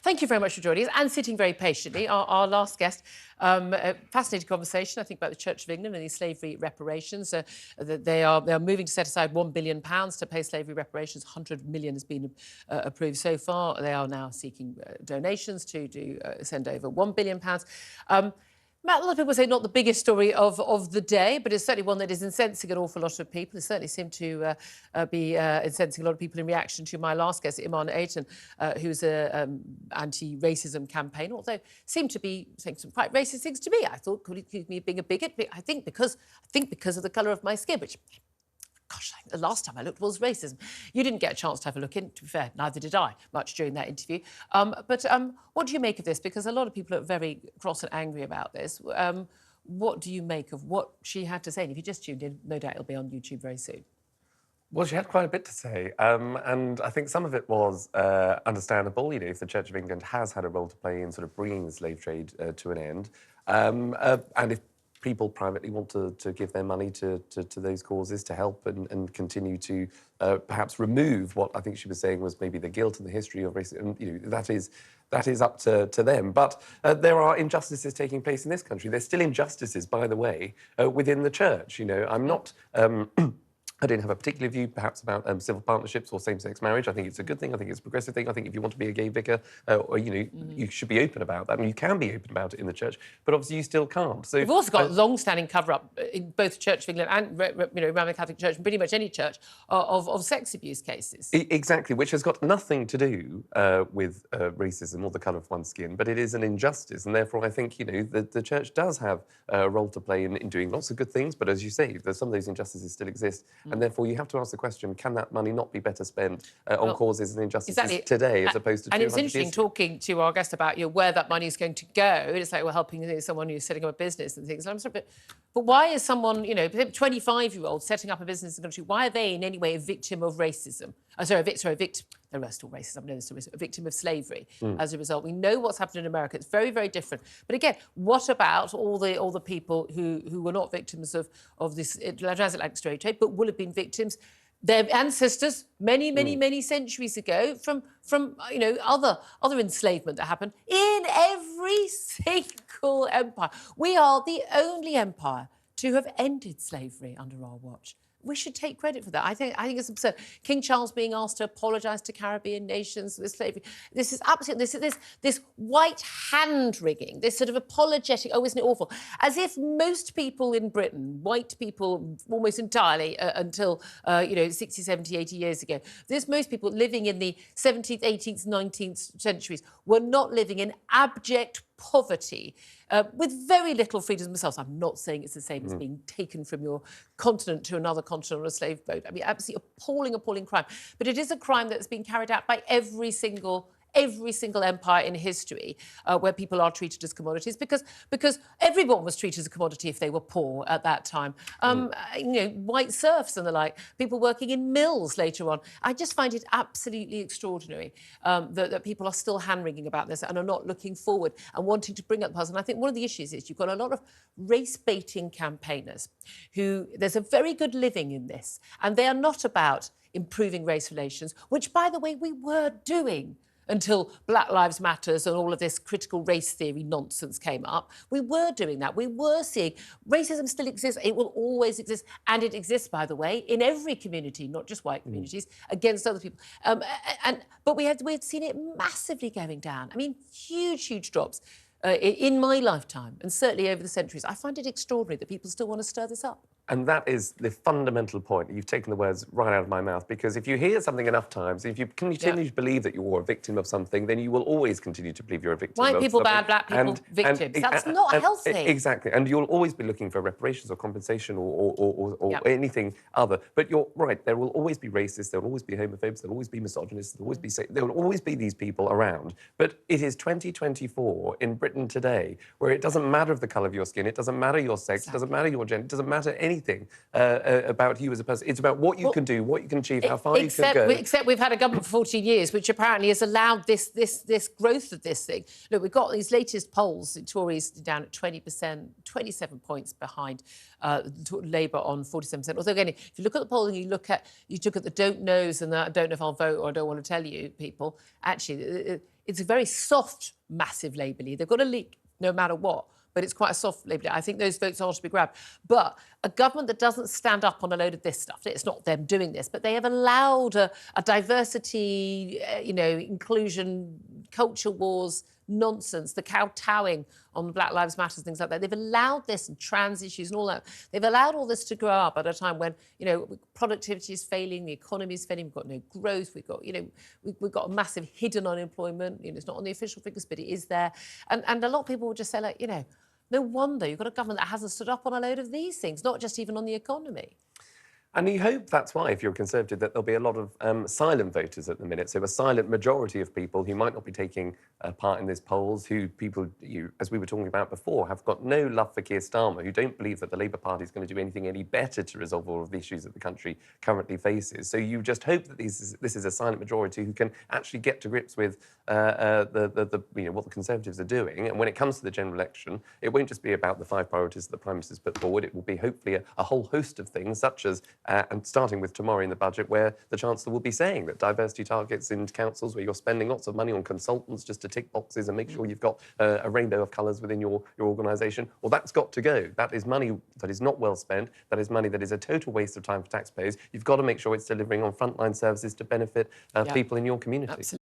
Thank you very much for joining us and sitting very patiently. Our last guest, a fascinating conversation, I think, about the Church of England and these slavery reparations. They are moving to set aside £1 billion to pay slavery reparations. 100 million has been approved so far. They are now seeking donations to send over £1 billion. Matt, a lot of people say not the biggest story of the day, but it's certainly one that is incensing an awful lot of people. It certainly seemed to be incensing a lot of people in reaction to my last guest, Iman Ayton, who's an anti-racism campaigner, although seemed to be saying some quite racist things to me. I thought, could he accuse me of being a bigot? I think because of the colour of my skin, which... Gosh, the last time I looked was racism. You didn't get a chance to have a look in, to be fair, neither did I, much during that interview. But what do you make of this? Because a lot of people are very cross and angry about this. What do you make of what she had to say? And if you just tuned in, no doubt it'll be on YouTube very soon. Well, she had quite a bit to say, and I think some of it was understandable. You know, if the Church of England has had a role to play in sort of bringing the slave trade to an end, and if people privately want to give their money to those causes to help and continue to perhaps remove what I think she was saying was maybe the guilt and the history of racism, you know, that is up to them. But there are injustices taking place in this country. There's still injustices, by the way, within the church. You know, I'm not... I don't have a particular view, perhaps, about civil partnerships or same-sex marriage. I think it's a good thing. I think it's a progressive thing. I think if you want to be a gay vicar, or, you know, you should be open about that. And you can be open about it in the church, but obviously you still can't. So we've also got long-standing cover-up in both the Church of England and, you know, Roman Catholic Church and pretty much any church of sex abuse cases. Exactly, which has got nothing to do with racism or the colour of one's skin, but it is an injustice. And therefore, I think, you know, the church does have a role to play in doing lots of good things. But as you say, some of those injustices still exist. And therefore, you have to ask the question, can that money not be better spent on causes and injustices today as opposed to 200 years ago? And it's interesting talking to our guest about, you know, where that money is going to go. It's like we're helping someone who's setting up a business and things. And I'm sorry, but why is someone, you know, 25-year-old setting up a business in the country, why are they in any way a victim of racism? They're still racist. I know they're still racist. A victim of slavery as a result. We know what's happened in America. It's very, very different. But again, what about all the people who were not victims of this transatlantic slave trade, but will have been victims? Their ancestors, many centuries ago, from you know other enslavement that happened in every single empire. We are the only empire to have ended slavery under our watch. We should take credit for that. I think it's absurd. King Charles being asked to apologise to Caribbean nations with slavery. This is absolutely this white hand-wringing, this sort of apologetic, oh, isn't it awful? As if most people in Britain, white people almost entirely until, you know, 60, 70, 80 years ago, most people living in the 17th, 18th, 19th centuries were not living in abject poverty, with very little freedom themselves. I'm not saying it's the same as being taken from your continent to another continent on a slave boat. I mean, absolutely appalling crime. But it is a crime that's been carried out by every single empire in history where people are treated as commodities because everyone was treated as a commodity if they were poor at that time. You know, white serfs and the like, people working in mills later on. I just find it absolutely extraordinary that people are still hand-wringing about this and are not looking forward and wanting to bring up the past. And I think one of the issues is you've got a lot of race-baiting campaigners who, there's a very good living in this, and they are not about improving race relations, which, by the way, we were doing until Black Lives Matters and all of this critical race theory nonsense came up. We were doing that. We were seeing racism still exists. It will always exist. And it exists, by the way, in every community, not just white communities, against other people. But we had seen it massively going down. I mean, huge drops in my lifetime, and certainly over the centuries. I find it extraordinary that people still want to stir this up. And that is the fundamental point. You've taken the words right out of my mouth, because if you hear something enough times, if you continue to believe that you're a victim of something, then you will always continue to believe you're a victim of something. White people bad, black people victims. That's not healthy. Exactly. And you'll always be looking for reparations or compensation or anything other. But you're right, there will always be racists, there will always be homophobes, there will always be misogynists, there will always be these people around. But it is 2024 in Britain today, where it doesn't matter the colour of your skin, it doesn't matter your sex, it doesn't matter your gender, it doesn't matter anything about you as a person. It's about what you can do, what you can achieve, how far you can go. Except we've had a government for 14 years, which apparently has allowed this growth of this thing. Look, we've got these latest polls, the Tories down at 20%, 27 points behind Labour on 47%. Although, again, if you look at the poll and you look at the don't knows and the I don't know if I'll vote or I don't want to tell you people, actually, it's a very soft, massive Labour lead. They've got a leak no matter what, but it's quite a soft Labour lead. I think those votes are to be grabbed. But a government that doesn't stand up on a load of this stuff, it's not them doing this, but they have allowed a diversity, inclusion, culture wars nonsense, the kowtowing on Black Lives Matter, things like that. They've allowed this and trans issues and all that. They've allowed all this to grow up at a time when, productivity is failing, the economy is failing, we've got no growth, we've got, we've got a massive hidden unemployment. It's not on the official figures, but it is there. And a lot of people will just say, no wonder you've got a government that hasn't stood up on a load of these things, not just even on the economy. And you hope that's why, if you're a Conservative, that there'll be a lot of silent voters at the minute. So a silent majority of people who might not be taking part in these polls, who people, as we were talking about before, have got no love for Keir Starmer, who don't believe that the Labour Party is going to do anything any better to resolve all of the issues that the country currently faces. So you just hope that this is a silent majority who can actually get to grips with what the Conservatives are doing. And when it comes to the general election, it won't just be about the 5 priorities that the Prime Minister's put forward. It will be hopefully a whole host of things, such as and starting with tomorrow in the budget, where the Chancellor will be saying that diversity targets in councils where you're spending lots of money on consultants just to tick boxes and make sure you've got a rainbow of colours within your organisation, well, that's got to go. That is money that is not well spent. That is money that is a total waste of time for taxpayers. You've got to make sure it's delivering on frontline services to benefit people in your community. Absolutely.